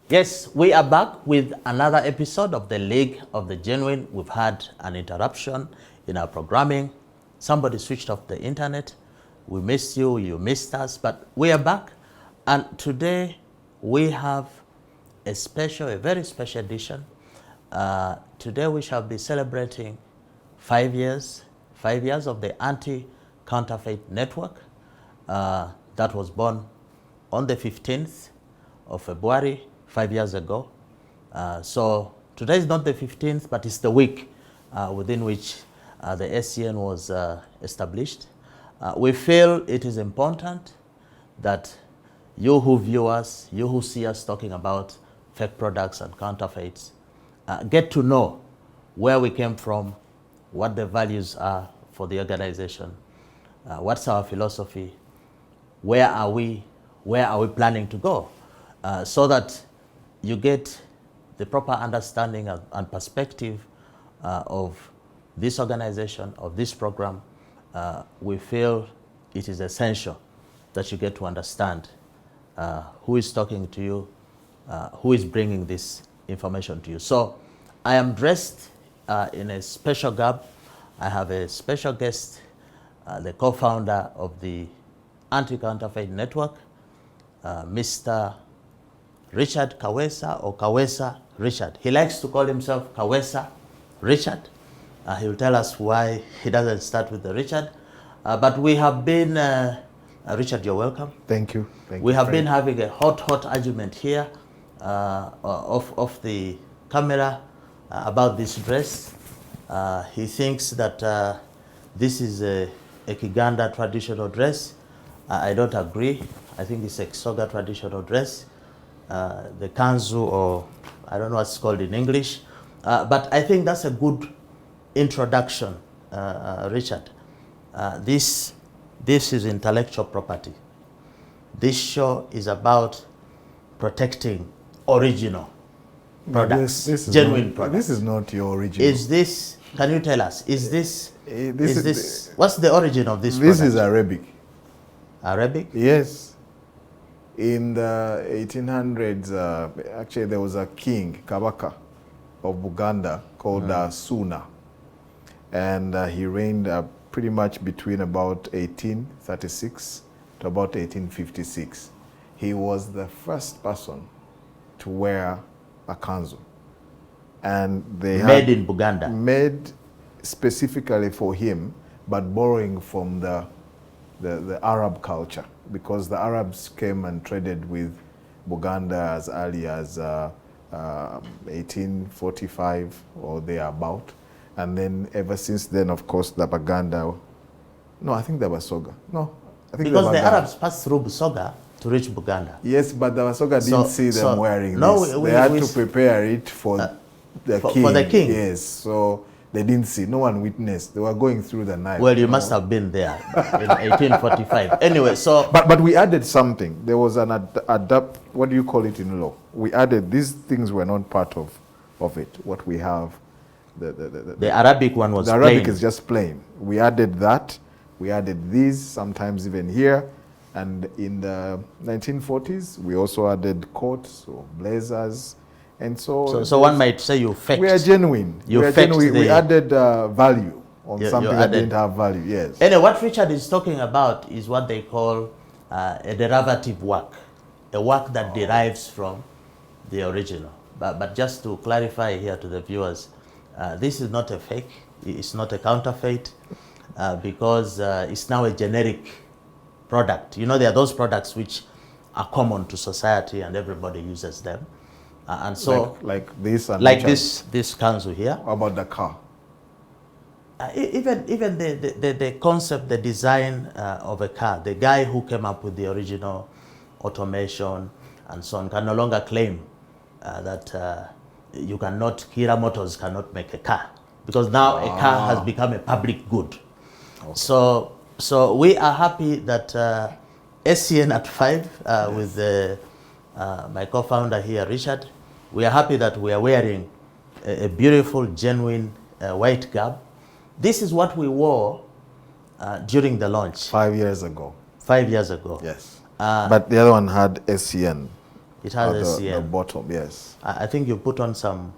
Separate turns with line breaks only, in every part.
Yes, we are back with another episode of the League of the Genuine. We've had an interruption in our programming. Somebody switched off the internet. We missed you, you missed us, but we are back. And today we have a very special edition. Today we shall be celebrating 5 years of the Anti Counterfeit Network that was born on the 15th of February 5 years ago. So today is not the 15th, but it's the week within which the ACN was established. We feel it is important that you who view us, you who see us talking about fake products and counterfeits, get to know where we came from, what the values are for the organization, what's our philosophy, where are we planning to go, so that you get the proper understanding and perspective of this organization, of this program. We feel it is essential that you get to understand who is talking to you, who is bringing this information to you. So I am dressed in a special garb. I have a special guest, the co-founder of the Anti Counterfeit Network, Mr. Richard Kawesa, or Kawesa Richard. He likes to call himself Kawesa Richard. He will tell us why he doesn't start with the Richard. But we have been, Richard, you're welcome.
Thank you.
We have been having a hot argument here off the camera about this dress. He thinks that this is a Kiganda traditional dress. I don't agree. I think it's a Kisoga traditional dress. The kanzu, or I don't know what's called in English. But I think that's a good introduction, Richard. This is intellectual property. This show is about protecting original products, genuine products.
This is not your original.
Is this, can you tell us, is this, what's the origin of this product?
This is Arabic.
Arabic?
Yes. In the 1800s, actually there was a king, Kabaka, of Buganda called Suna. And he reigned pretty much between about 1836 to about 1856. He was the first person to wear a kanzu. And they
made in Buganda.
Made specifically for him, but borrowing from the Arab culture, because the Arabs came and traded with Buganda as early as 1845 or thereabout. And then ever since then, of course, the Baganda, no, I think the Basoga. No, I think
because the Arabs passed through Busoga to reach Buganda.
Yes, but the Basoga didn't see them wearing this. They had to prepare it for the king.
For the king?
Yes, so they didn't see. No one witnessed. They were going through the Nile.
Well, you must have been there in 1845. Anyway, so...
But we added something. There was an what do you call it in law? We added, these things were not part of it. What we have,
the Arabic one was
plain. The Arabic is just plain. We added that. We added these, sometimes even here. And in the 1940s, we also added coats or blazers. And so
one might say you faked.
We are genuine. We added value on something that didn't have value, yes.
Anyway, what Richard is talking about is what they call a derivative work, a work that derives from the original. But just to clarify here to the viewers, this is not a fake, it's not a counterfeit, because it's now a generic product. You know, there are those products which are common to society and everybody uses them. And so,
like this, and
like this kanzu here.
How about the car?
Even the concept, the design of a car. The guy who came up with the original automation and so on can no longer claim that you cannot. Kira Motors cannot make a car, because now a car has become a public good. Okay. So we are happy that ACN at 5 yes. With my co-founder here, Richard. We are happy that we are wearing a beautiful, genuine white garb. This is what we wore during the launch.
5 years ago.
5 years ago.
Yes. But the other one had ACN.
It has
the
ACN.
bottom, yes.
I think you put on some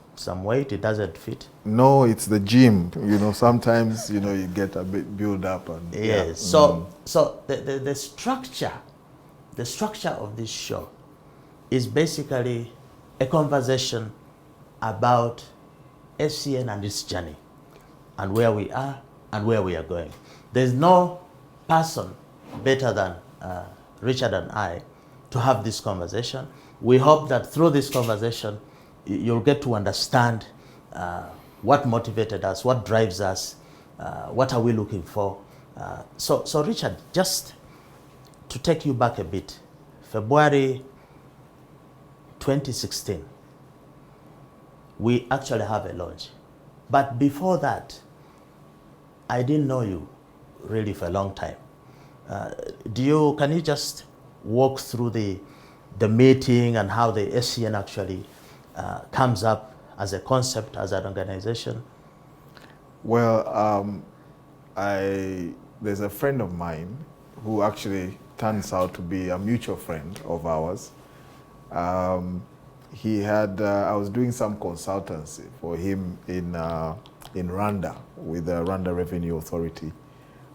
weight, it doesn't fit.
No, it's the gym. You know, sometimes, you know, you get a bit build up. And
Yes.
yeah.
So the structure of this show is basically a conversation about ACN and its journey, and where we are and where we are going. There's no person better than Richard and I to have this conversation. We hope that through this conversation, you'll get to understand what motivated us, what drives us, what are we looking for. So Richard, just to take you back a bit, February 2016, we actually have a launch. But before that, I didn't know you really for a long time. Can you just walk through the meeting and how the ACN actually comes up as a concept, as an organization?
Well, there's a friend of mine who actually turns out to be a mutual friend of ours. I was doing some consultancy for him in Rwanda with the Rwanda Revenue Authority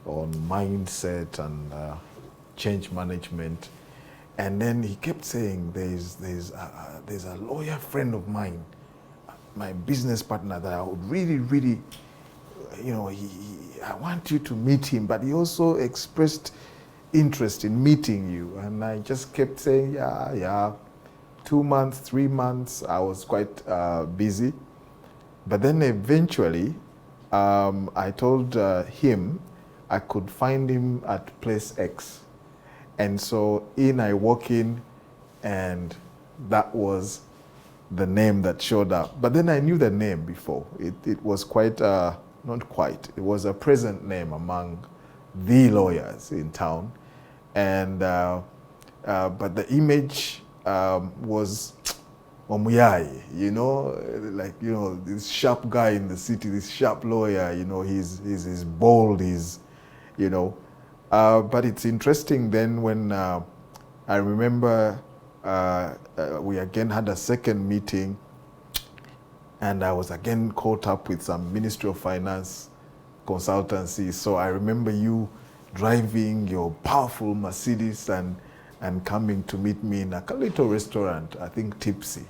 on mindset and change management. And then he kept saying, there's a lawyer friend of mine, my business partner, that I would really, you know, I want you to meet him, but he also expressed interest in meeting you. And I just kept saying, yeah. 2 months, 3 months, I was quite busy. But then eventually, I told him I could find him at place X. And so I walk in, and that was the name that showed up. But then I knew the name before. It was quite, not quite, it was a present name among the lawyers in town. And, but the image was Omuyai, you know, like, you know, this sharp guy in the city, this sharp lawyer, you know, he's bold, you know. But it's interesting then when I remember we again had a second meeting, and I was again caught up with some Ministry of Finance consultancy. So I remember you driving your powerful Mercedes and coming to meet me in a little restaurant, I think Tipsy.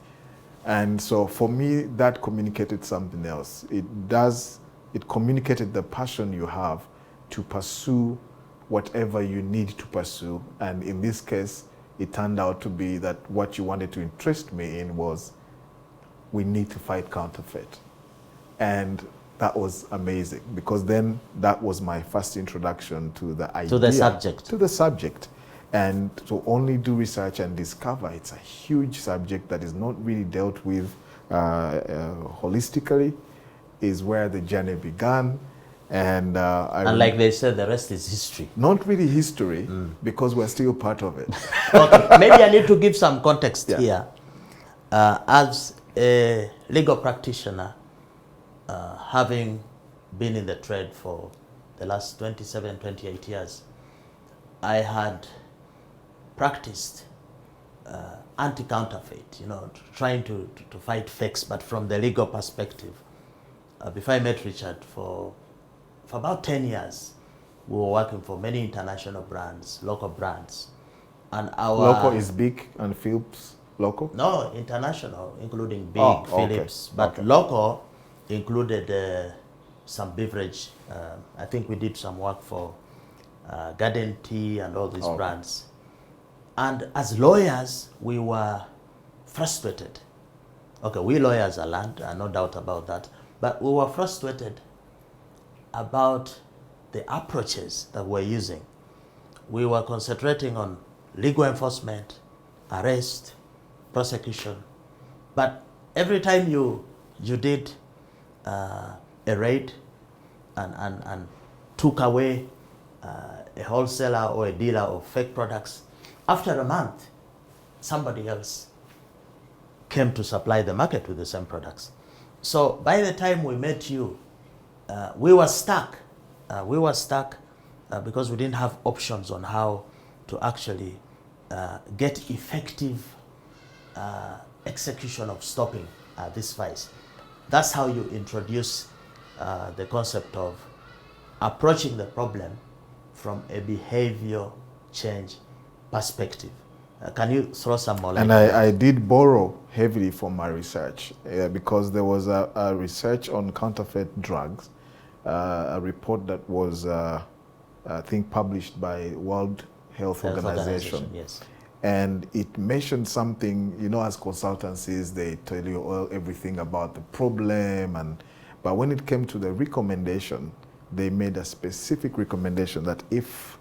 And so for me, that communicated something else. It communicated the passion you have to pursue whatever you need to pursue. And in this case, it turned out to be that what you wanted to interest me in was, we need to fight counterfeit. And that was amazing, because then that was my first introduction to the idea.
To the subject.
To the subject. And to only do research and discover it's a huge subject that is not really dealt with holistically is where the journey began. And
like they said, the rest is history.
Not really history, because we're still part of it.
Okay, maybe I need to give some context here. As a legal practitioner, having been in the trade for the last 27, 28 years, I had practiced anti-counterfeit, you know, trying to fight fakes, but from the legal perspective. Before I met Richard, for about 10 years, we were working for many international brands, local brands. And our
local is big and Philips local?
No, international, including big, Philips.
Okay.
But local included some beverage. I think we did some work for Garden Tea and all these brands. And as lawyers, we were frustrated. Okay, we lawyers are learned, no doubt about that. But we were frustrated about the approaches that we're using. We were concentrating on legal enforcement, arrest, prosecution. But every time you did a raid and took away a wholesaler or a dealer of fake products, after a month, somebody else came to supply the market with the same products. So by the time we met you, we were stuck. Because we didn't have options on how to actually get effective execution of stopping this vice. That's how you introduce the concept of approaching the problem from a behavior change perspective. Can you throw some more light?
And I did borrow heavily from my research because there was a research on counterfeit drugs, a report that was, I think, published by World Health Organization.
Yes.
And it mentioned something, you know, as consultancies, they tell you everything about the problem. But when it came to the recommendation, they made a specific recommendation that if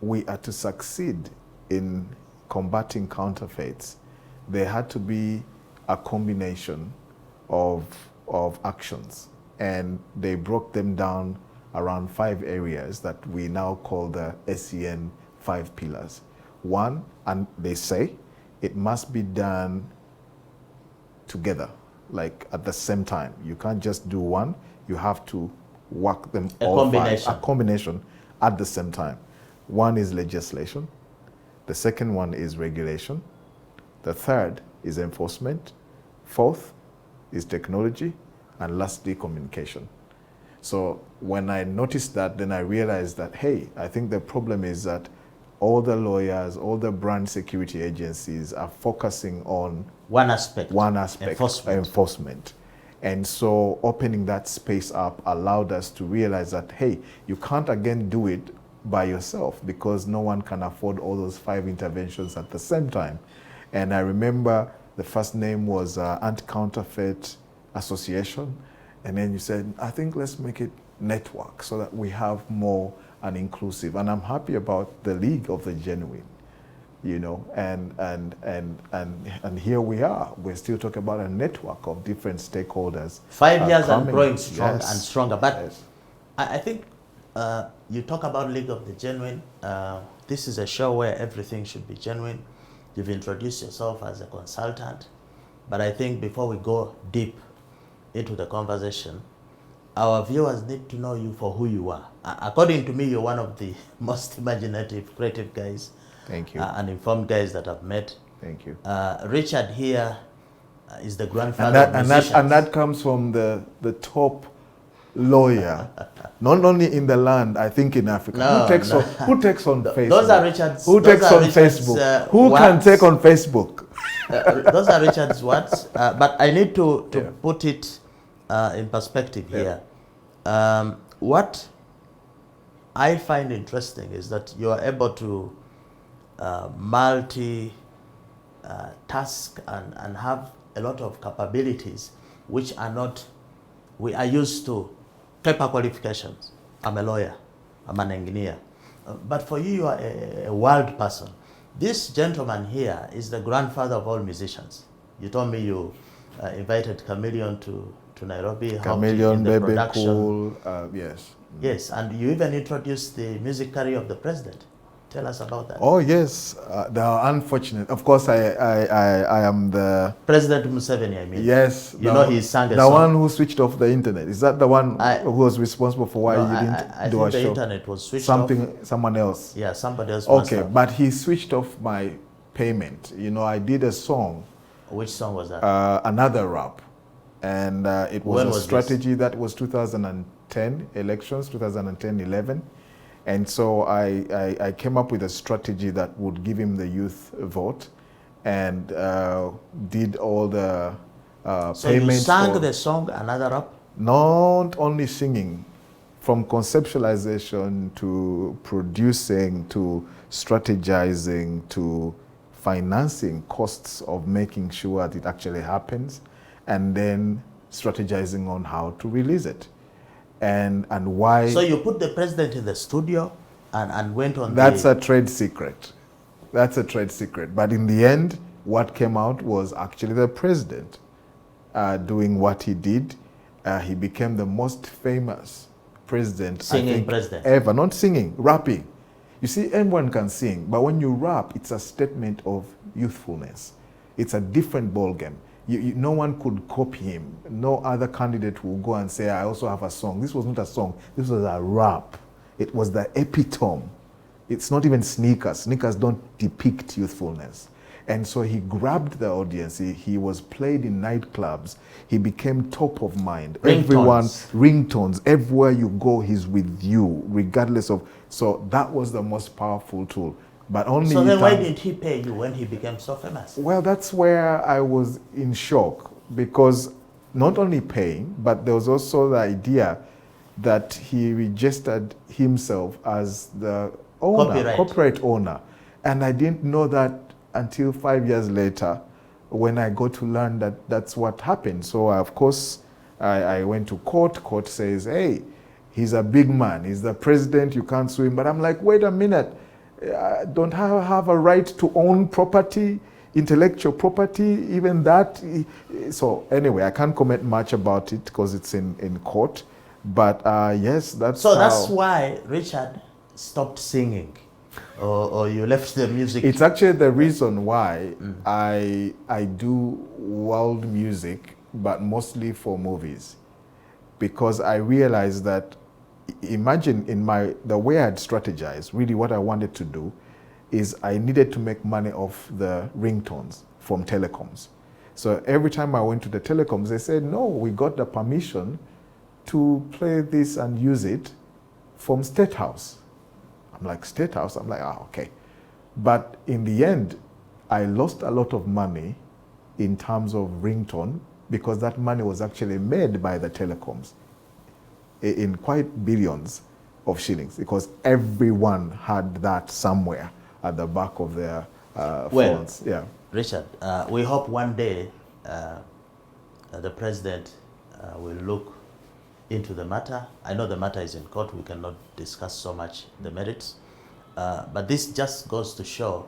we are to succeed in combating counterfeits, there had to be a combination of actions. And they broke them down around 5 areas that we now call the ACN 5 pillars. One, and they say it must be done together, like at the same time. You can't just do one, you have to work them all 5, a combination at the same time. One is legislation, the second one is regulation, the third is enforcement, fourth is technology, and lastly, communication. So when I noticed that, then I realized that, hey, I think the problem is that all the lawyers, all the brand security agencies are focusing on
one aspect,
enforcement. And so opening that space up allowed us to realize that, hey, you can't again do it by yourself because no one can afford all those 5 interventions at the same time. And I remember the first name was Anti Counterfeit Association. And then you said, I think let's make it network so that we have more and inclusive. And I'm happy about the League of the Genuine, you know, and here we are. We're still talking about a network of different stakeholders.
5 years and growing strong and stronger. But
yes.
I think you talk about League of the Genuine. This is a show where everything should be genuine. You've introduced yourself as a consultant. But I think before we go deep into the conversation, our viewers need to know you for who you are. According to me, you're one of the most imaginative, creative guys.
Thank you.
And informed guys that I've met.
Thank you.
Richard here is the grandfather of musicians.
And that comes from the top lawyer, not only in the land, I think in Africa. Who takes on Facebook?
Those are Richard's.
Who takes on Facebook? Who can take on Facebook?
Those are Richard's words. But I need to put it in perspective here. What I find interesting is that you are able to task and have a lot of capabilities which are not, we are used to paper qualifications. I'm a lawyer, I'm an engineer. But for you, you are a world person. This gentleman here is the grandfather of all musicians. You told me you invited Chameleon to Nairobi.
Chameleon, Baby Cool, yes.
Yes, and you even introduced the music career of the president. Tell us about that.
Oh yes, they are unfortunate. Of course, I am the
President Museveni. I mean,
yes,
you know he sang a
the
song.
one who switched off the internet. Is that the one who was responsible for why you didn't do a show?
I think the internet was switched off.
Someone else.
Yeah, somebody else.
Okay, but he switched off my payment. You know, I did a song.
Which song was that?
Another rap, and it was a strategy that was 2010 elections, 2010-11. And so I came up with a strategy that would give him the youth vote and did all the payments.
So you sang the song Another Rap?
Not only singing, from conceptualization to producing to strategizing to financing costs of making sure that it actually happens, and then strategizing on how to release it. And why.
So you put the president in the studio and went on.
That's a trade secret. That's a trade secret. But in the end, what came out was actually the president doing what he did. He became the most famous president,
singing
I think,
president
ever. Not singing, rapping. You see, anyone can sing, but when you rap, it's a statement of youthfulness. It's a different ballgame. No one could copy him. No other candidate will go and say, I also have a song. This was not a song. This was a rap. It was the epitome. It's not even sneakers. Sneakers don't depict youthfulness. And so he grabbed the audience. He was played in nightclubs. He became top of mind. Ringtones, everywhere you go, he's with you, regardless of. So that was the most powerful tool. But only.
So then, why didn't he pay you when he became so famous?
Well, that's where I was in shock, because not only paying, but there was also the idea that he registered himself as the owner, corporate owner. And I didn't know that until 5 years later, when I got to learn that that's what happened. So, of course, I went to court. Court says, hey, he's a big man. He's the president. You can't sue him. But I'm like, wait a minute. Don't I have a right to own property, intellectual property, even that? So anyway, I can't comment much about it because it's in court. But yes, that's
so that's why Richard stopped singing, or you left the music.
It's actually the reason why I do world music, but mostly for movies, because I realized that, imagine the way I'd strategized, really what I wanted to do is I needed to make money off the ringtones from telecoms. So every time I went to the telecoms, they said, no, we got the permission to play this and use it from State House. I'm like, State House? I'm like, okay. But in the end, I lost a lot of money in terms of ringtone, because that money was actually made by the telecoms in quite billions of shillings, because everyone had that somewhere at the back of their phones. Yeah.
Richard, we hope one day the president will look into the matter. I know the matter is in court. We cannot discuss so much the merits. But this just goes to show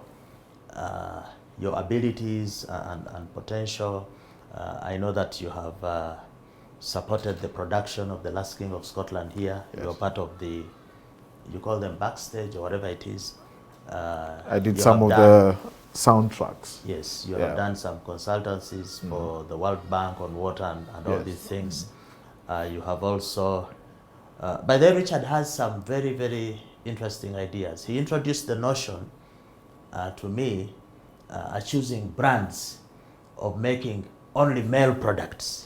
your abilities and potential. I know that you have supported the production of The Last King of Scotland here. Yes. You're part of the, you call them backstage or whatever it is.
I did some of the soundtracks.
Yes, you have done some consultancies for the World Bank on water and all these things. You have also, by the way, Richard has some very, very interesting ideas. He introduced the notion to me choosing brands of making only male products.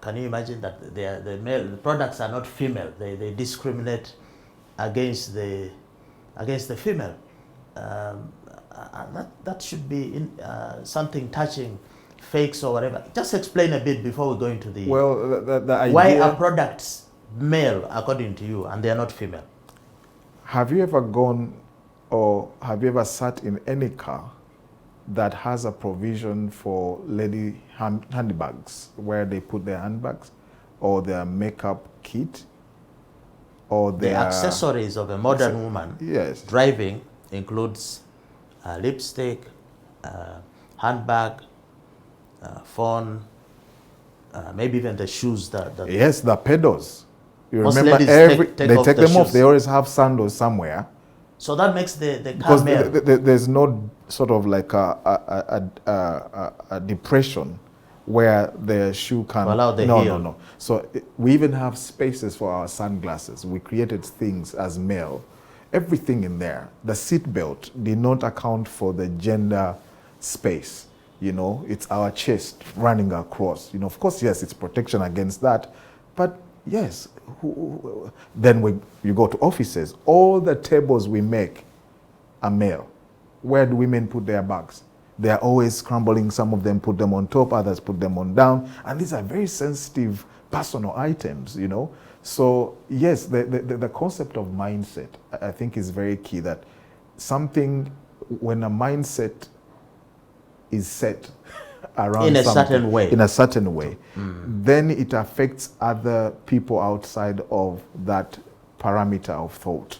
Can you imagine that the male products are not female? They discriminate against the female. That should be something touching fakes or whatever. Just explain a bit before we go into the...
Well, the idea...
Why are products male, according to you, and they are not female?
Have you ever gone, or have you ever sat in any car that has a provision for lady handbags, where they put their handbags or their makeup kit or their...
The accessories of a modern woman driving includes lipstick, handbag, phone, maybe even the shoes.
Yes, the pedals. You
most
remember they take them off. They always have sandals somewhere.
So that makes the car male.
There's no sort of like a depression where the shoe can
allow the heel.
No. So we even have spaces for our sunglasses. We created things as male. Everything in there. The seat belt did not account for the gender space. You know, it's our chest running across. You know, of course, yes, it's protection against that. But yes, then you go to offices. All the tables we make are male. Where do women put their bags? They are always scrambling. Some of them put them on top, others put them on down. And these are very sensitive personal items, you know. So yes, the concept of mindset, I think, is very key. That something, when a mindset is set around
in a certain way,
then it affects other people outside of that parameter of thought.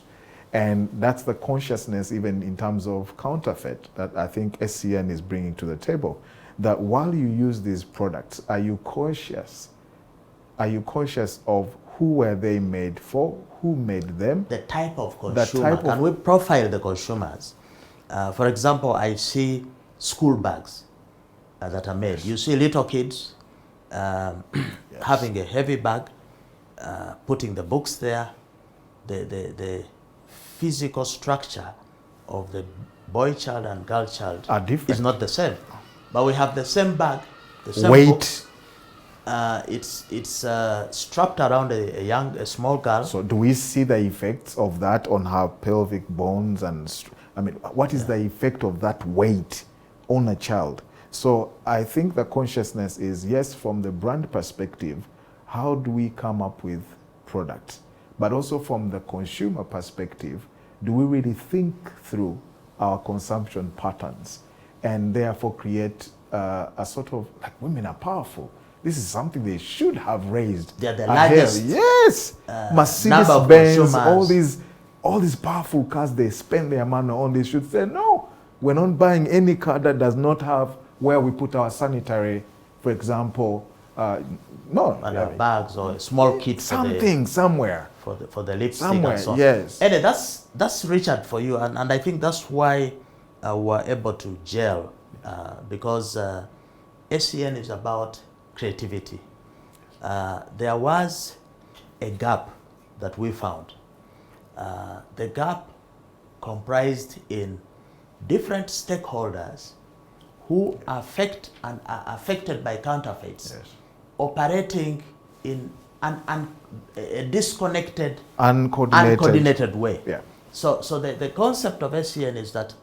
And that's the consciousness, even in terms of counterfeit, that I think ACN is bringing to the table. That while you use these products, are you conscious? Are you conscious of who were they made for? Who made them?
The type of consumer. Can we profile the consumers? For example, I see school bags that are made. You see little kids having a heavy bag, putting the books there. The physical structure of the boy child and girl child
are different.
is not the same. But we have the same bag, the same
weight.
book. It's strapped around a small girl.
So do we see the effects of that on her pelvic bones? And I mean, what is the effect of that weight on a child? So I think the consciousness is, yes, from the brand perspective, how do we come up with products? But also from the consumer perspective, do we really think through our consumption patterns and therefore create a sort of, like, women are powerful. This is something they should have raised.
They're the largest.
Yes, Mercedes Benz, all these powerful cars they spend their money on. They should say, no, we're not buying any car that does not have where we put our sanitary, for example,
bags or a small kit
somewhere
for the lipstick
somewhere,
and so on.
Yes.
And that's Richard for you, and I think that's why we're able to gel because ACN is about creativity. There was a gap that we found. The gap comprised in different stakeholders who are affected by counterfeits,
Yes.
operating in a disconnected,
uncoordinated
way.
Yeah.
So the concept of ACN is that,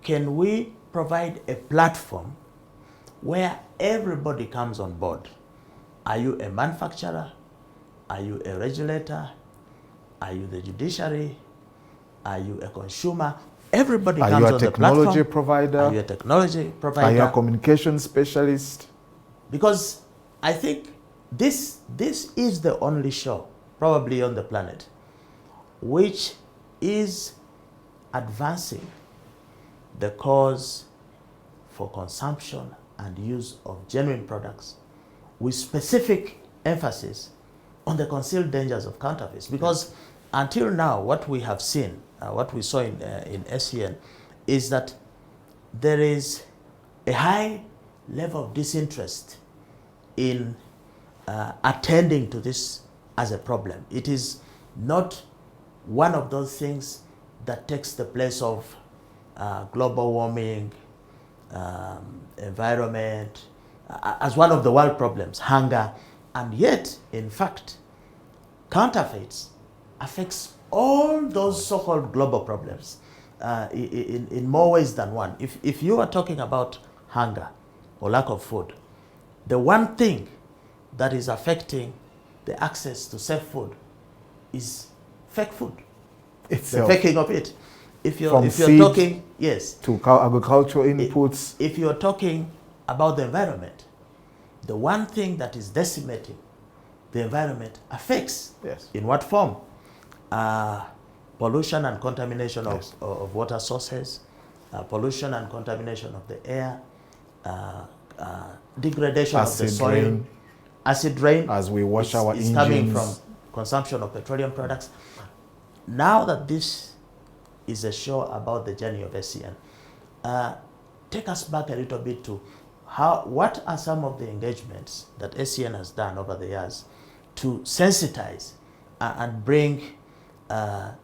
can we provide a platform where everybody comes on board? Are you a manufacturer? Are you a regulator? Are you the judiciary? Are you a consumer? Everybody comes on the platform.
Are you a technology provider?
Are you a technology provider?
Are you a communication specialist?
Because I think this is the only show, probably on the planet, which is advancing the cause for consumption and use of genuine products with specific emphasis on the concealed dangers of counterfeits. Because until now, what we have seen, what we saw in ACN, is that there is a high level of disinterest in attending to this as a problem. It is not one of those things that takes the place of global warming, environment, as one of the world problems, hunger. And yet, in fact, counterfeits affects all those so-called global problems in more ways than one. If you are talking about hunger or lack of food, the one thing that is affecting the access to safe food is fake food.
Itself.
The faking of it. If you're talking, yes,
to agricultural inputs.
If you're talking about the environment, the one thing that is decimating the environment affects.
Yes.
In what form? Pollution and contamination of water sources, pollution and contamination of the air, degradation of the soil,
rain.
Acid rain.
As we wash our engines.
It's coming from consumption of petroleum products. Now that this is a show about the journey of ACN, take us back a little bit to what are some of the engagements that ACN has done over the years to sensitize and bring a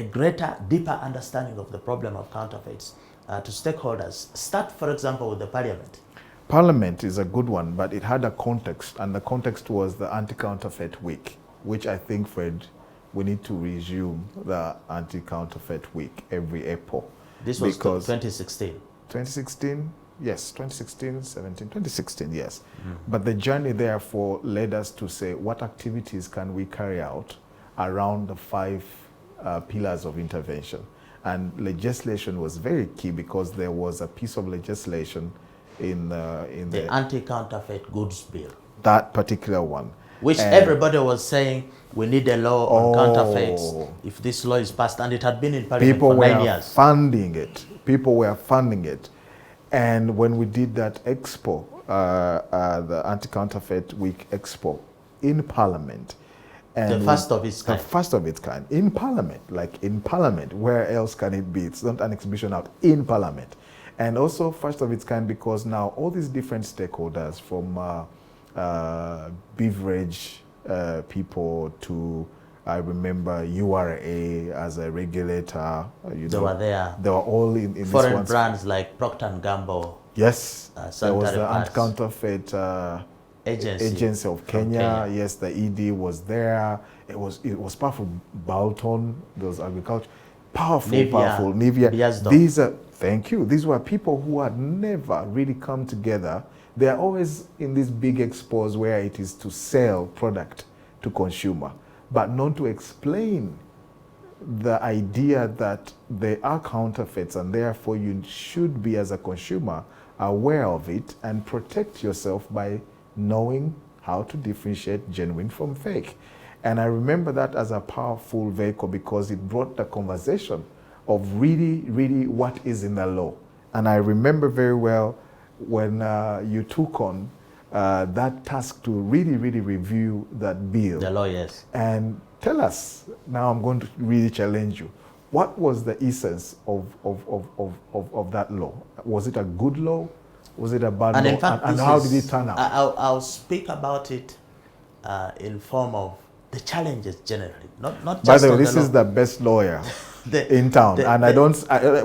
greater, deeper understanding of the problem of counterfeits to stakeholders. Start, for example, with the Parliament.
Parliament is a good one, but it had a context, and the context was the Anti Counterfeit Week, which I think, Fred, we need to resume the Anti Counterfeit Week every April.
This was 2016.
2016? Yes, 2016, 17, 2016, yes. But the journey therefore led us to say, what activities can we carry out around the 5 pillars of intervention? And legislation was very key, because there was a piece of legislation in the
Anti Counterfeit Goods Bill.
That particular one.
Which everybody was saying, we need a law on counterfeits if this law is passed. And it had been in Parliament for 9 years.
People were funding it. And when we did that expo, the Anti-Counterfeit Week Expo in Parliament. And
the first of its kind.
The first of its kind. In Parliament. Like in Parliament. Where else can it be? It's not an exhibition out. In Parliament. And also first of its kind because now all these different stakeholders, from beverage people to I remember URA as a regulator.
They were there.
They were all in this
Foreign
one.
brands like Procter and Gamble.
Yes, there was the
Sanitary
Anti Counterfeit Agency of Kenya. Yes, the ED was there. It was powerful. Bolton, those agriculture, powerful, Nivea. These are, thank you. These were people who had never really come together. They are always in these big expos where it is to sell product to consumer, but not to explain the idea that they are counterfeits, and therefore you should be, as a consumer, aware of it and protect yourself by knowing how to differentiate genuine from fake. And I remember that as a powerful vehicle because it brought the conversation of really, really what is in the law. And I remember very well when you took on that task to really, really review that bill.
The law, yes.
And tell us, now I'm going to really challenge you. What was the essence of that law? Was it a good law? Was it a bad
and
law?
In fact,
and how did it turn out?
I'll speak about it in form of the challenges generally, not just.
By the way, this is the best lawyer in town, and I don't.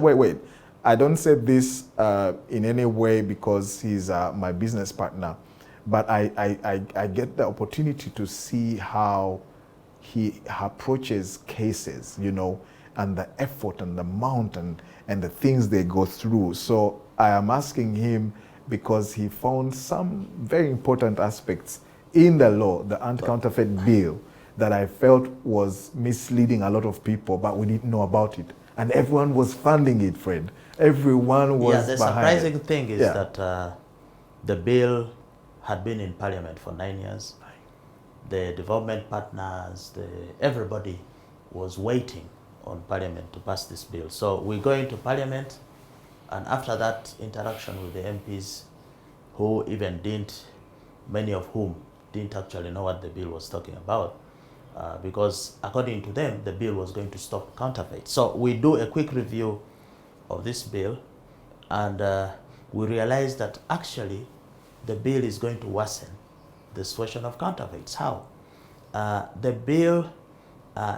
Wait. I don't say this in any way because he's my business partner, but I get the opportunity to see how he approaches cases, you know, and the effort and the amount and the things they go through. So I am asking him because he found some very important aspects in the law, the anti-counterfeit bill, that I felt was misleading a lot of people, but we didn't know about it. And everyone was funding it, Fred. Everyone was behind it.
The surprising thing is that the bill had been in Parliament for 9 years. The development partners, everybody was waiting on Parliament to pass this bill. So we go into Parliament, and after that interaction with the MPs, who even many of whom didn't actually know what the bill was talking about, because according to them, the bill was going to stop counterfeit. So we do a quick review of this bill, and we realize that actually the bill is going to worsen the situation of counterfeits. How? The bill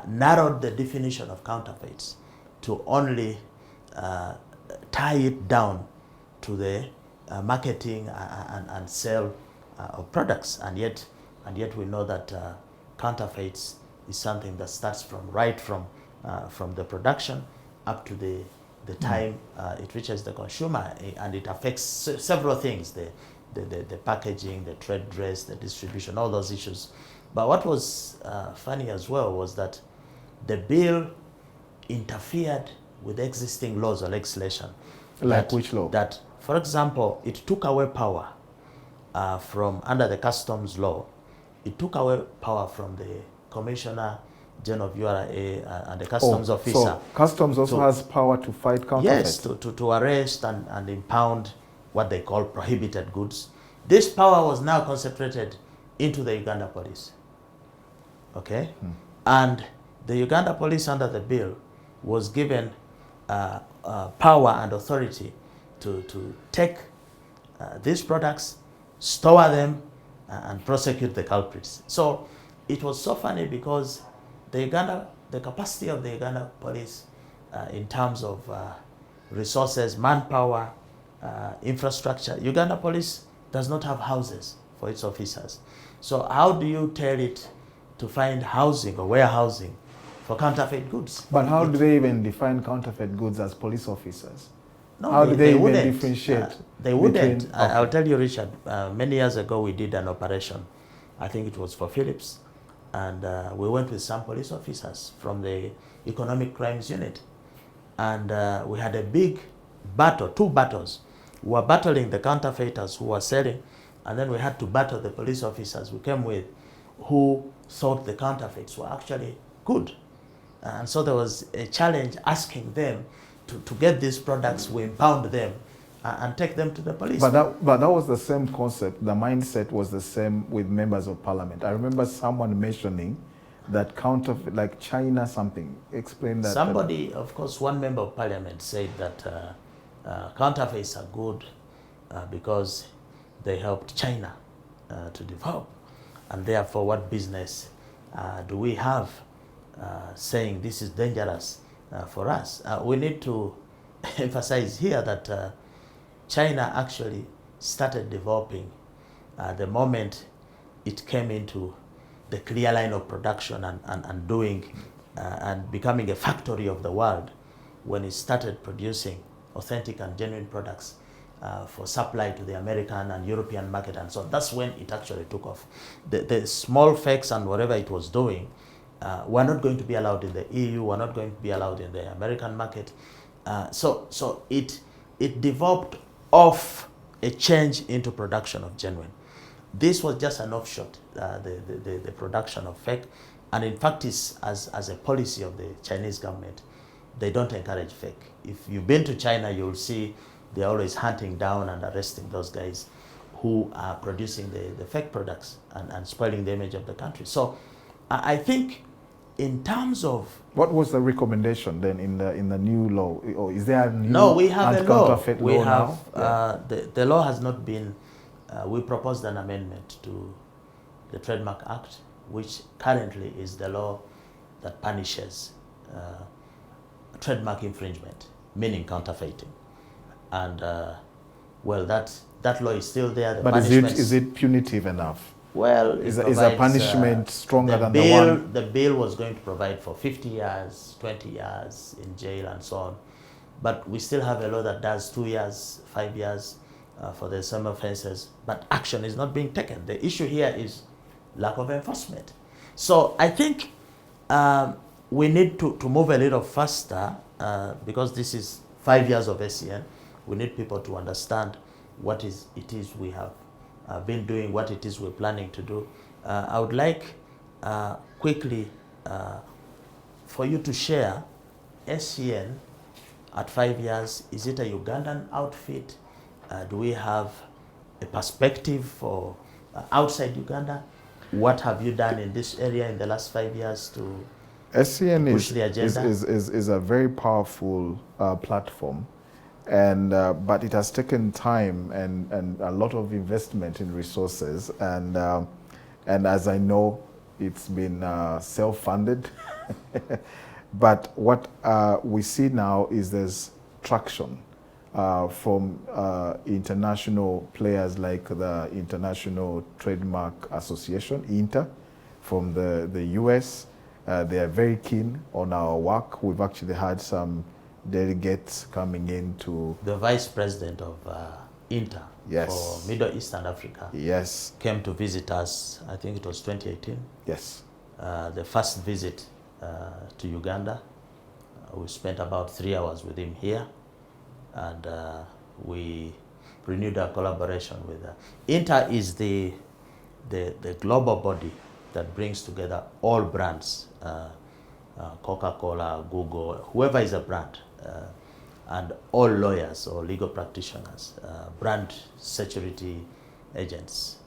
narrowed the definition of counterfeits to only tie it down to the marketing and sale of products, and yet we know that counterfeits is something that starts from the production up to the time it reaches the consumer, and it affects several things: the packaging, the trade dress, the distribution, all those issues. But what was funny as well was that the bill interfered with existing laws or legislation.
Like which law?
That, for example, it took away power from under the customs law. It took away power from the Commissioner General of URA and the customs officer.
So customs also has power to fight counterfeit?
Yes, to arrest and impound what they call prohibited goods. This power was now concentrated into the Uganda police. Okay? And the Uganda police under the bill was given power and authority to take these products, store them, and prosecute the culprits. So it was so funny because the capacity of the Uganda police in terms of resources, manpower, infrastructure, Uganda police does not have houses for its officers. So how do you tell it to find housing or warehousing for counterfeit goods?
But how do they even define counterfeit goods as police officers?
No,
how do they even
wouldn't
differentiate?
They wouldn't. I'll tell you, Richard, many years ago we did an operation. I think it was for Philips. And we went with some police officers from the Economic Crimes Unit. And we had a big battle, 2 battles. We were battling the counterfeiters who were selling, and then we had to battle the police officers we came with who thought the counterfeits were actually good. And so there was a challenge asking them to get these products, we impound them and take them to the police.
But that was the same concept. The mindset was the same with members of parliament. I remember someone mentioning that counterfeit, like China something. Explain that.
Somebody, of course, one member of parliament said that counterfeits are good because they helped China to develop. And therefore, what business do we have saying this is dangerous for us. We need to emphasize here that China actually started developing the moment it came into the clear line of production and doing and becoming a factory of the world, when it started producing authentic and genuine products for supply to the American and European market and so on. That's when it actually took off. The small fakes and whatever it was doing were not going to be allowed in the EU, were not going to be allowed in the American market. So it developed off a change into production of genuine. This was just an offshoot, the production of fake, and in fact is as a policy of the Chinese government, they don't encourage fake. If you've been to China, you'll see they're always hunting down and arresting those guys who are producing the fake products and spoiling the image of the country. So I think in terms of...
What was the recommendation then in the new law? Or is there a new
No, we have a law.
We have,
now? The law has not been... we proposed an amendment to the Trademark Act, which currently is the law that punishes trademark infringement, meaning counterfeiting. And well, that law is still there.
But is it punitive enough?
Well,
is a punishment stronger than
the
one?
The bill was going to provide for 50 years, 20 years in jail and so on. But we still have a law that does 2 years, 5 years for the same offenses, but action is not being taken. The issue here is lack of enforcement. So I think we need to move a little faster because this is 5 years of ACN. We need people to understand what it is we have been doing, what it is we're planning to do. I would like quickly for you to share ACN at 5 years. Is it a Ugandan outfit? Do we have a perspective for outside Uganda? What have you done in this area in the last 5 years to push the agenda?
is a very powerful platform, and but it has taken time and a lot of investment in resources, and as I know, it's been self-funded. But what we see now is there's traction from international players like the International Trademark Association, INTA, from the US. They are very keen on our work. We've actually had some delegates coming in to...
The vice president of INTA,
yes,
for Middle East and Africa,
yes,
came to visit us, I think it was 2018.
Yes.
The first visit to Uganda. We spent about 3 hours with him here, and we renewed our collaboration with INTA. Is the global body that brings together all brands, Coca-Cola, Google, whoever is a brand, and all lawyers or legal practitioners, brand security agents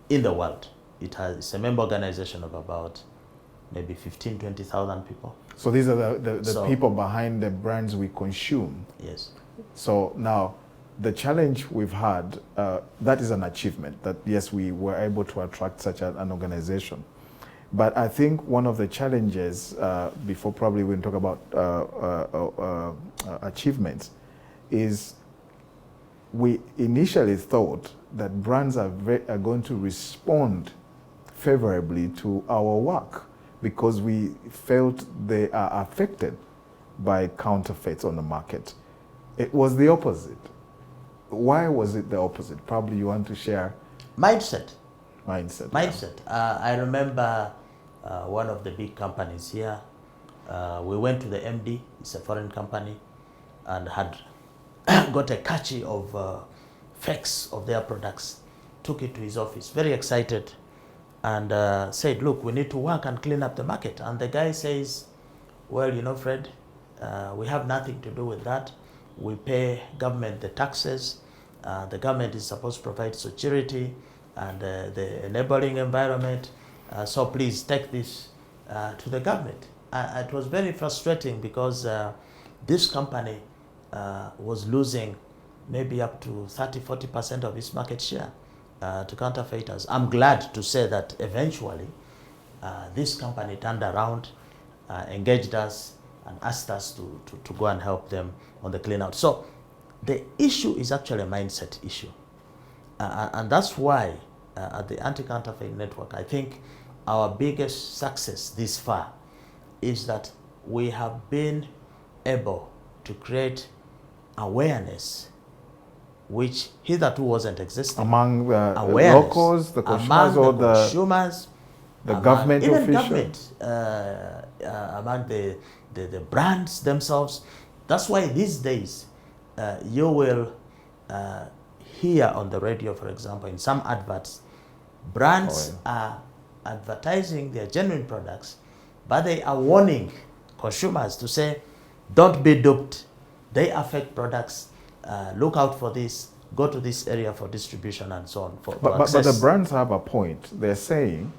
in the world. It's a member organization of about maybe 15, 20,000 people.
So these are the people behind the brands we consume.
Yes.
So now, the challenge we've had, that is an achievement, that yes, we were able to attract such an organization. But I think one of the challenges, before probably we talk about achievements, is we initially thought that brands are going to respond favorably to our work because we felt they are affected by counterfeits on the market. It was the opposite. Why was it the opposite? Probably you want to share.
Mindset.
Mindset.
I remember one of the big companies here. We went to the MD, it's a foreign company, and had got a catchy of fakes of their products. Took it to his office, very excited, and said, look, we need to work and clean up the market. And the guy says, well, you know, Fred, we have nothing to do with that. We pay government the taxes. The government is supposed to provide security and the enabling environment. So please take this to the government. It was very frustrating because this company was losing maybe up to 30–40% of its market share to counterfeiters. I'm glad to say that eventually this company turned around engaged us and asked us to go and help them on the clean out. So the issue is actually a mindset issue. And that's why at the Anti Counterfeit Network, I think our biggest success this far is that we have been able to create awareness which hitherto wasn't existing.
Among the locals, the consumers, or the
consumers,
the government
even
officials?
Among the brands themselves. That's why these days you will hear on the radio, for example, in some adverts, brands are advertising their genuine products, but they are warning consumers to say, don't be duped. They are fake products. Look out for this. Go to this area for distribution and so on.
But the brands have a point. They're saying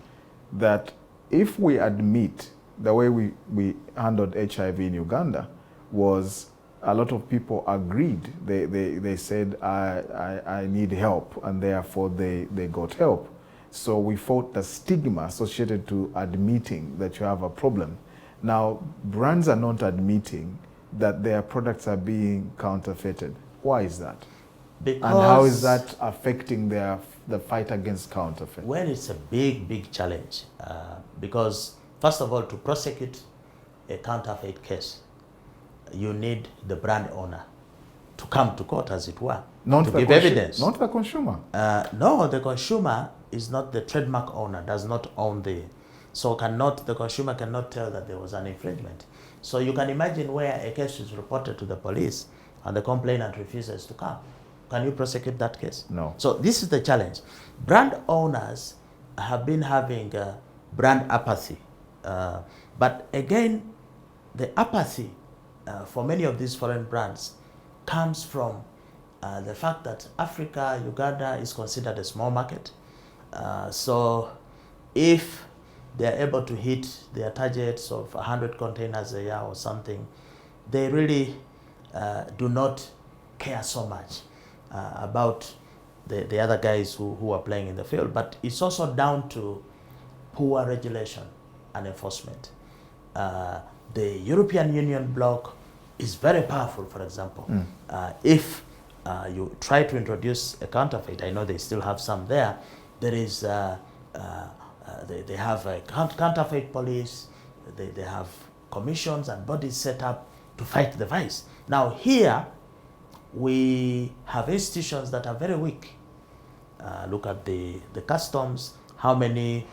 that if we admit the way we handled HIV in Uganda was a lot of people agreed. They said, I need help, and therefore they got help. So we fought the stigma associated to admitting that you have a problem. Now, brands are not admitting that their products are being counterfeited. Why is that?
Because
and how is that affecting the fight against counterfeit?
Well, it's a big challenge because, first of all, to prosecute a counterfeit case, you need the brand owner to come to court, as it were, to give evidence.
Not the consumer.
No, the consumer is not the trademark owner, does not own the consumer cannot tell that there was an infringement. So you can imagine where a case is reported to the police and the complainant refuses to come. Can you prosecute that case?
No.
So this is the challenge. Brand owners have been having brand apathy. But again, the apathy for many of these foreign brands comes from the fact that Africa, Uganda is considered a small market. So if they're able to hit their targets of 100 containers a year or something, they really do not care so much about the other guys who are playing in the field. But it's also down to poor regulation and enforcement. The European Union bloc is very powerful, for example. If you try to introduce a counterfeit, I know they still have some there, there is they have a counterfeit police, they have commissions and bodies set up to fight the vice. Now here, we have institutions that are very weak. Look at the customs. How many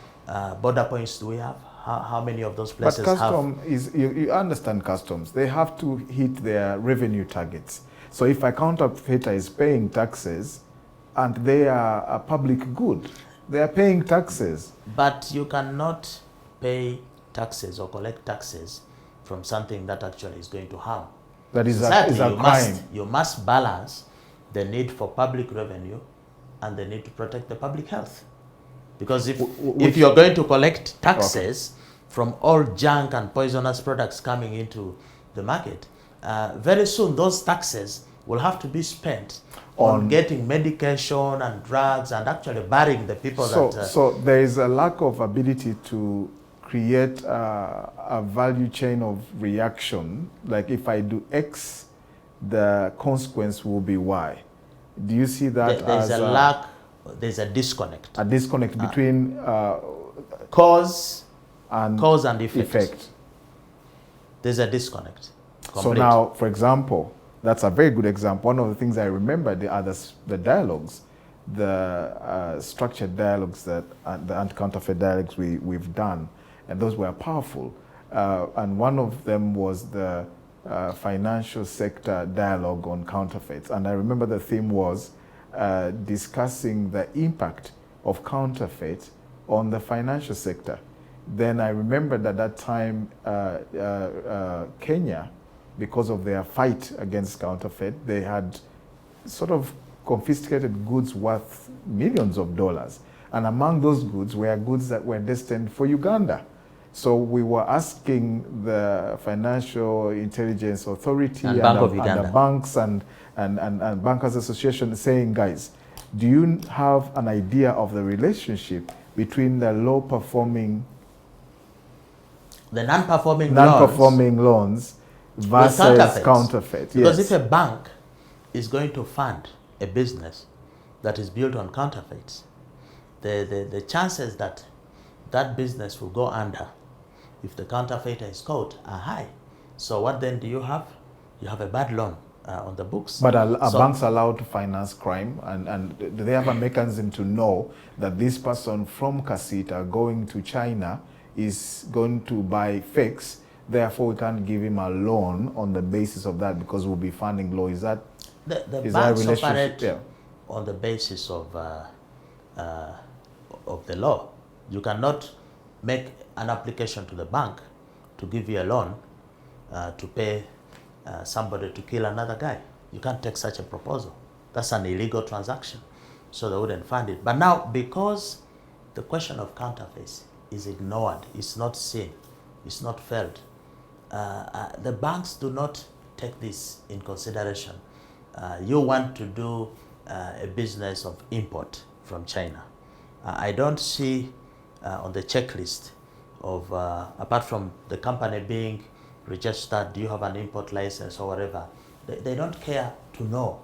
border points do we have? How many of those places have?
But custom you understand customs. They have to hit their revenue targets. So if a counterfeiter is paying taxes and they are a public good, they are paying taxes.
But you cannot pay taxes or collect taxes from something that actually is going to harm.
That is a crime.
You must balance the need for public revenue and the need to protect the public health. Because if you're going to collect taxes from all junk and poisonous products coming into the market, very soon those taxes will have to be spent on getting medication and drugs and actually burying the people
So there is a lack of ability to create a value chain of reaction. Like if I do X, the consequence will be Y. Do you see that
there's a disconnect.
A disconnect between
cause and effect. There's a disconnect. Complete.
So now, for example, that's a very good example. One of the things I remember the dialogues, the structured dialogues that the anti-counterfeit dialogues we've done, and those were powerful. And one of them was the financial sector dialogue on counterfeits. And I remember the theme was discussing the impact of counterfeit on the financial sector. Then I remembered at that time Kenya, because of their fight against counterfeit, they had sort of confiscated goods worth millions of dollars. And among those goods were goods that were destined for Uganda. So we were asking the Financial Intelligence Authority and the banks and Bankers Association saying, guys, do you have an idea of the relationship between the low-performing
The non-performing
loans versus counterfeit.
Because
yes.
if a bank is going to fund a business that is built on counterfeits, the chances that that business will go under if the counterfeiter is caught are high. So what then do you have? You have a bad loan on the books.
But are banks allowed to finance crime? And do they have a mechanism to know that this person from Casita going to China is going to buy fakes, therefore we can't give him a loan on the basis of that because we'll be funding law? Is that
the
is
banks
that
operate on the basis of the law? You cannot make an application to the bank to give you a loan to pay somebody to kill another guy. You can't take such a proposal. That's an illegal transaction, so they wouldn't fund it. But now, because the question of counterfeits is ignored, it's not seen, it's not felt, the banks do not take this in consideration. You want to do a business of import from China. I don't see on the checklist of, apart from the company being registered, do you have an import license or whatever, they don't care to know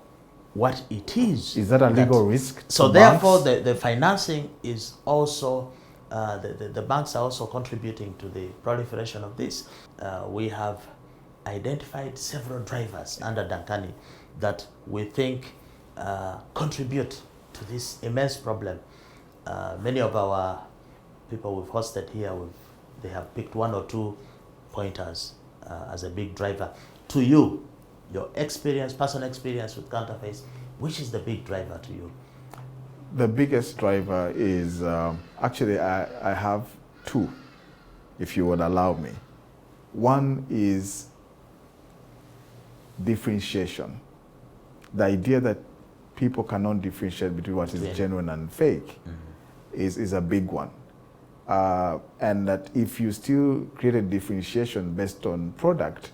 what it is.
Is that a legal risk?
So therefore, the financing is also, the banks are also contributing to the proliferation of this. We have identified several drivers under Dankani that we think contribute to this immense problem. Many of our people we've hosted here, they have picked one or two pointers as a big driver. To you, your experience, personal experience with counterfeits, which is the big driver to you?
The biggest driver is, actually I have two, if you would allow me. One is differentiation. The idea that people cannot differentiate between what is genuine and fake is a big one. And that if you still create a differentiation based on product,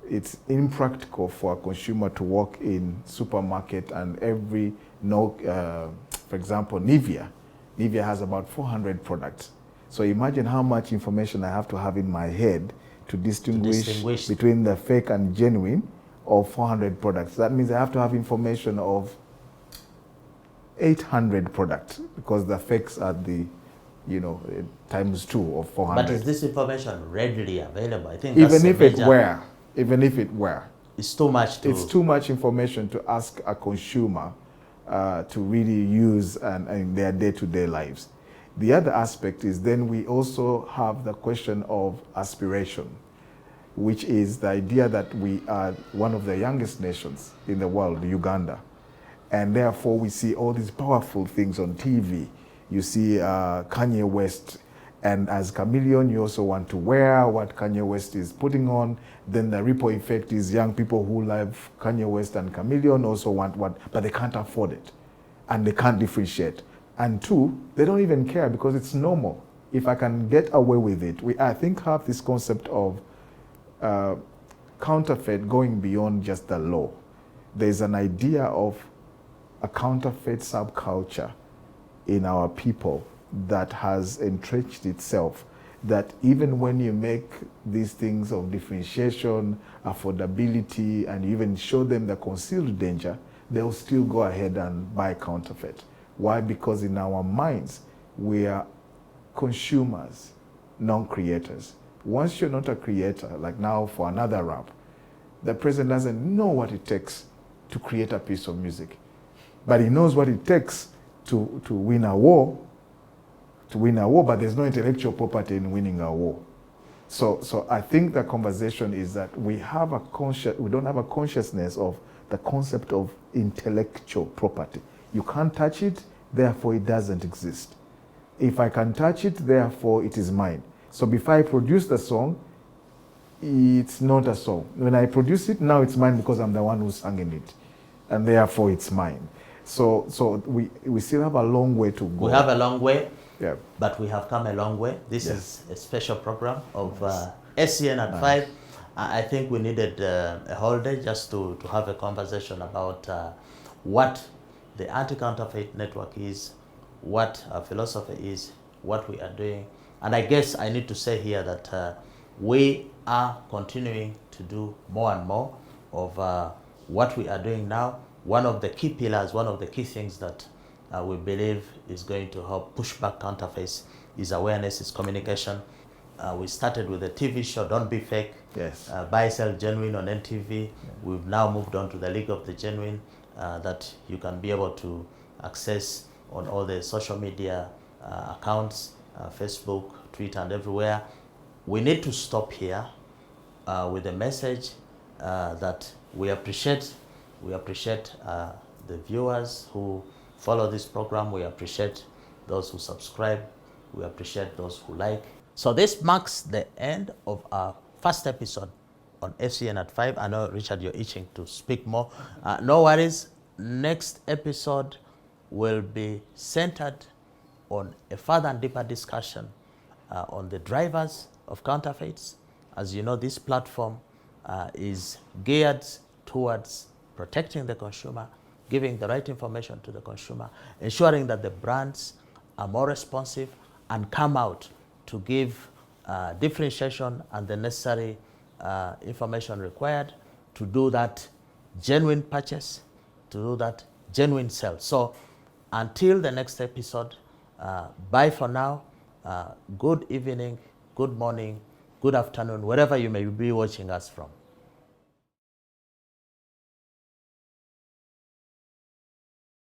it's impractical for a consumer to walk in supermarket and for example, Nivea has about 400 products. So imagine how much information I have to have in my head to distinguish between the fake and genuine of 400 products. That means I have to have information of 800 products because the fakes are the, times 2 of 400.
But is this information readily available? I think
even if it were,
it's too much.
It's too much information to ask a consumer to really use in their day-to-day lives. The other aspect is then we also have the question of aspiration, which is the idea that we are one of the youngest nations in the world, Uganda. And therefore we see all these powerful things on TV. You see Kanye West, and as chameleon, you also want to wear what Kanye West is putting on. Then the ripple effect is young people who love Kanye West and chameleon also want but they can't afford it. And they can't differentiate. And two, they don't even care because it's normal. If I can get away with it, I think have this concept of counterfeit going beyond just the law. There's an idea of a counterfeit subculture in our people that has entrenched itself, that even when you make these things of differentiation, affordability, and you even show them the concealed danger, they'll still go ahead and buy counterfeit. Why? Because in our minds, we are consumers, non-creators. Once you're not a creator, like now for another rap, the president doesn't know what it takes to create a piece of music, but he knows what it takes to win a war, but there's no intellectual property in winning a war. So I think the conversation is that we don't have a consciousness of the concept of intellectual property. You can't touch it, therefore it doesn't exist. If I can touch it, therefore it is mine. So before I produce the song, it's not a song. When I produce it, now it's mine because I'm the one who sang in it, and therefore it's mine. So we still have a long way to go.
We have a long way,
yeah,
but we have come a long way. This is a special program of ACN at 5. I think we needed a whole day just to have a conversation about what the Anti Counterfeit Network is, what our philosophy is, what we are doing. And I guess I need to say here that we are continuing to do more and more of what we are doing now. One of the key pillars, one of the key things that we believe is going to help push back counterfeits is awareness, is communication. We started with a TV show, Don't Be Fake,
Yes.
Buy, Sell Genuine on NTV. Yeah. We've now moved on to the League of the Genuine that you can be able to access on all the social media accounts, Facebook, Twitter, and everywhere. We need to stop here with a message that we appreciate the viewers who follow this program. We appreciate those who subscribe. We appreciate those who like. So this marks the end of our first episode on ACN at 5. I know, Richard, you're itching to speak more. No worries. Next episode will be centered on a further and deeper discussion on the drivers of counterfeits. As you know, this platform is geared towards protecting the consumer, giving the right information to the consumer, ensuring that the brands are more responsive and come out to give differentiation and the necessary information required to do that genuine purchase, to do that genuine sale. So until the next episode, bye for now. Good evening, good morning, good afternoon, wherever you may be watching us from.